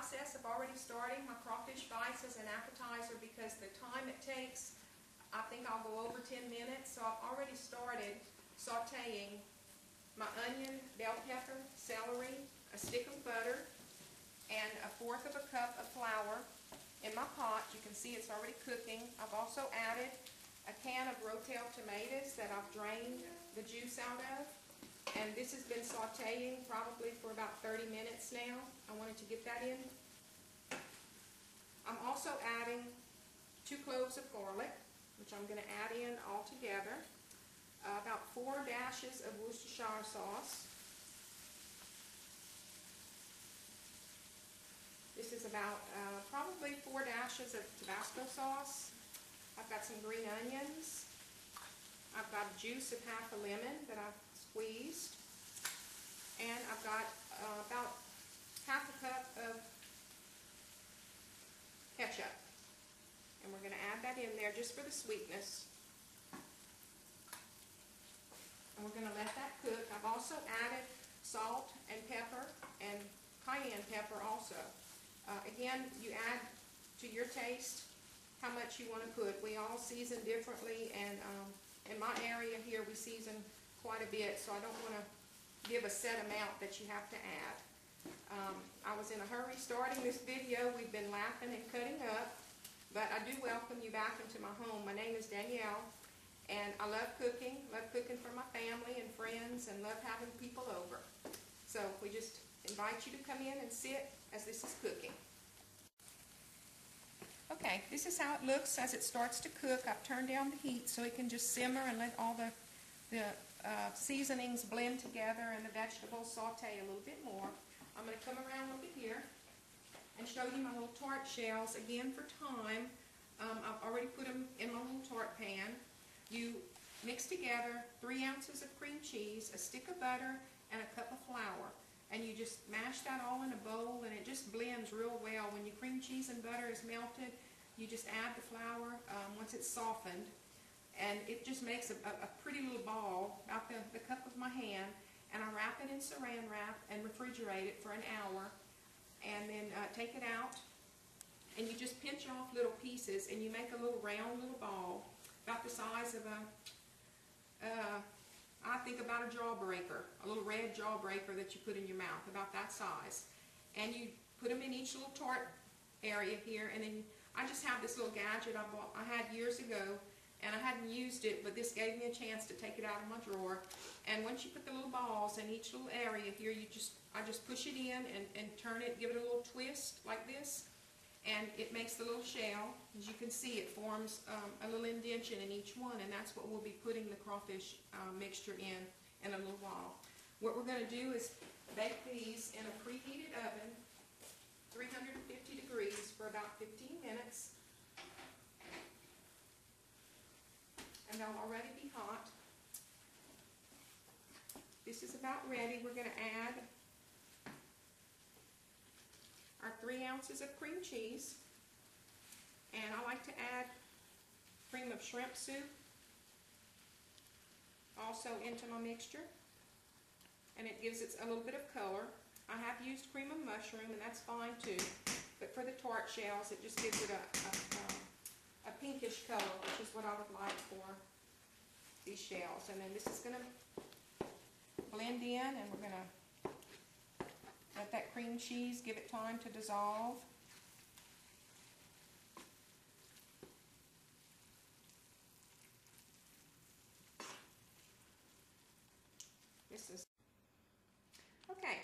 process of already starting my crawfish bites as an appetizer because the time it takes, I think I'll go over 10 minutes. So I've already started sauteing my onion, bell pepper, celery, a stick of butter, and 1/4 of a cup of flour in my pot. You can see it's already cooking. I've also added a can of rotel tomatoes that I've drained the juice out of. And this has been sauteing probably for about 30 minutes now. I wanted to get that in. I'm also adding 2 cloves of garlic, which I'm going to add in all together. About 4 dashes of Worcestershire sauce. This is about probably 4 dashes of Tabasco sauce. I've got some green onions. I've got juice of half a lemon that I've squeezed. And I've got about 1/2 cup of ketchup. And we're going to add that in there just for the sweetness. And we're going to let that cook. I've also added salt and pepper and cayenne pepper also. Again, you add to your taste how much you want to put. We all season differently, and in my area here we season quite a bit, so I don't want to give a set amount that you have to add. I was in a hurry starting this video. We've been laughing and cutting up, but I do welcome you back into my home. My name is Danielle, and I love cooking for my family and friends, and love having people over. So we just invite you to come in and sit as this is cooking. Okay, this is how it looks as it starts to cook. I've turned down the heat so it can just simmer and let all the seasonings blend together and the vegetables saute a little bit more. I'm going to come around over here and show you my little tart shells again for time. I've already put them in my little tart pan. You mix together 3 ounces of cream cheese, a stick of butter, and a cup of flour. And you just mash that all in a bowl, and it just blends real well. When your cream cheese and butter is melted, you just add the flour once it's softened, and it just makes a pretty little ball, about the cup of my hand. And I wrap it in saran wrap and refrigerate it for an hour, and then take it out, and you just pinch off little pieces, and you make a little round little ball about the size of I think about a jawbreaker, a little red jawbreaker that you put in your mouth, about that size. And you put them in each little tart area here, and then I just have this little gadget I had years ago, and I hadn't used it, but this gave me a chance to take it out of my drawer. And once you put the little balls in each little area here, I just push it in and turn it, give it a little twist like this, and it makes the little shell. As you can see, it forms a little indentation in each one, and that's what we'll be putting the crawfish mixture in a little while. What we're going to do is bake these in a preheated oven, 350 degrees, for about 15 minutes. And they'll already be hot. This is about ready. We're going to add our 3 ounces of cream cheese, and I like to add cream of shrimp soup also into my mixture, and it gives it a little bit of color. I have used cream of mushroom, and that's fine too, but for the tart shells it just gives it a pinkish color, which is what I would like for these shells. And then this is going to blend in, and we're going to let that cream cheese give it time to dissolve. This is okay.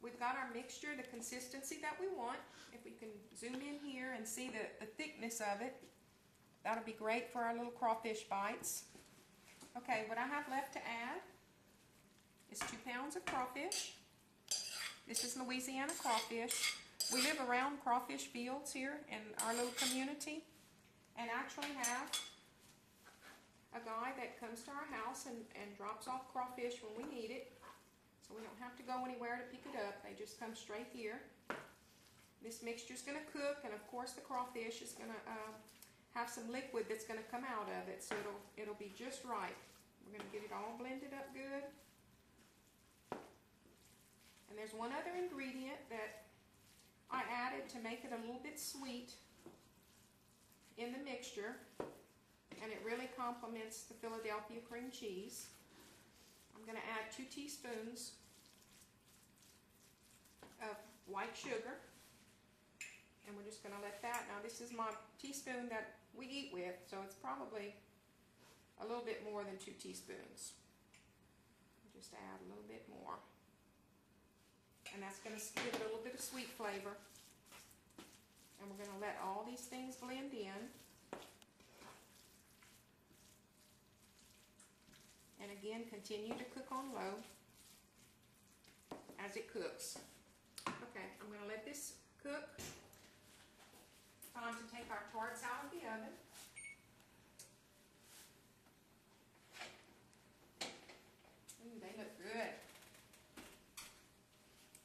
We've got our mixture, the consistency that we want. If we can zoom in here and see the thickness of it, that'll be great for our little crawfish bites. Okay, what I have left to add is 2 pounds of crawfish. This is Louisiana crawfish. We live around crawfish fields here in our little community, and actually have a guy that comes to our house and drops off crawfish when we need it. So we don't have to go anywhere to pick it up. They just come straight here. This mixture is going to cook, and of course the crawfish is going to have some liquid that's going to come out of it, so it'll be just right. We're going to get it all blended up good. And there's one other ingredient that I added, to make it a little bit sweet in the mixture, and it really complements the Philadelphia cream cheese. I'm going to add 2 teaspoons of white sugar, and we're just going to let that, now this is my teaspoon that we eat with, so it's probably a little bit more than 2 teaspoons. Just add a little bit more. And that's going to give it a little bit of sweet flavor. And we're going to let all these things blend in. And again, continue to cook on low as it cooks. Okay, I'm going to let this cook. Time to take our tarts out of the oven. Ooh, they look good.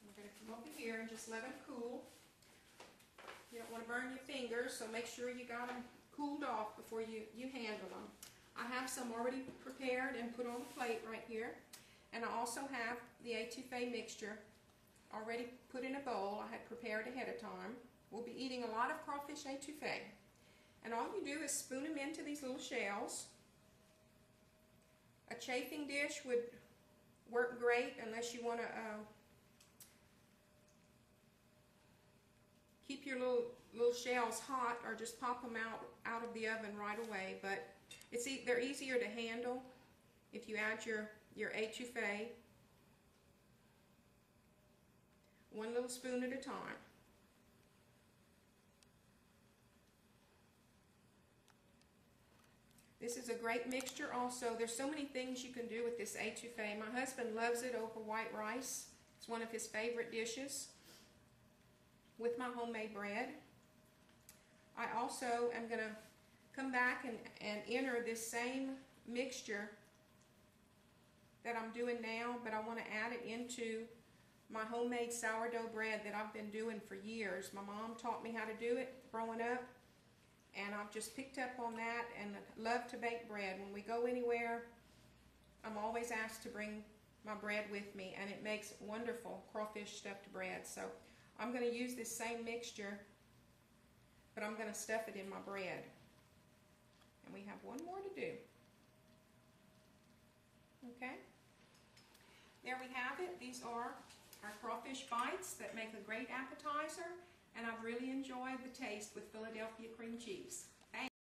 We're going to come over here and just let them cool. You don't want to burn your fingers, so make sure you got them cooled off before you handle them. I have some already prepared and put on the plate right here. And I also have the etouffee mixture already put in a bowl I had prepared ahead of time. We'll be eating a lot of crawfish etouffee. And all you do is spoon them into these little shells. A chafing dish would work great unless you want to keep your little shells hot, or just pop them out of the oven right away. But they're easier to handle if you add your etouffee one little spoon at a time. This is a great mixture also. There's so many things you can do with this etouffee. My husband loves it over white rice. It's one of his favorite dishes with my homemade bread. I also am going to come back and enter this same mixture that I'm doing now, but I want to add it into my homemade sourdough bread that I've been doing for years. My mom taught me how to do it growing up, and I've just picked up on that and love to bake bread. When we go anywhere, I'm always asked to bring my bread with me, and it makes wonderful crawfish stuffed bread. So I'm going to use this same mixture, but I'm going to stuff it in my bread. And we have one more to do. Okay? There we have it. These are our crawfish bites that make a great appetizer, and I've really enjoyed the taste with Philadelphia cream cheese.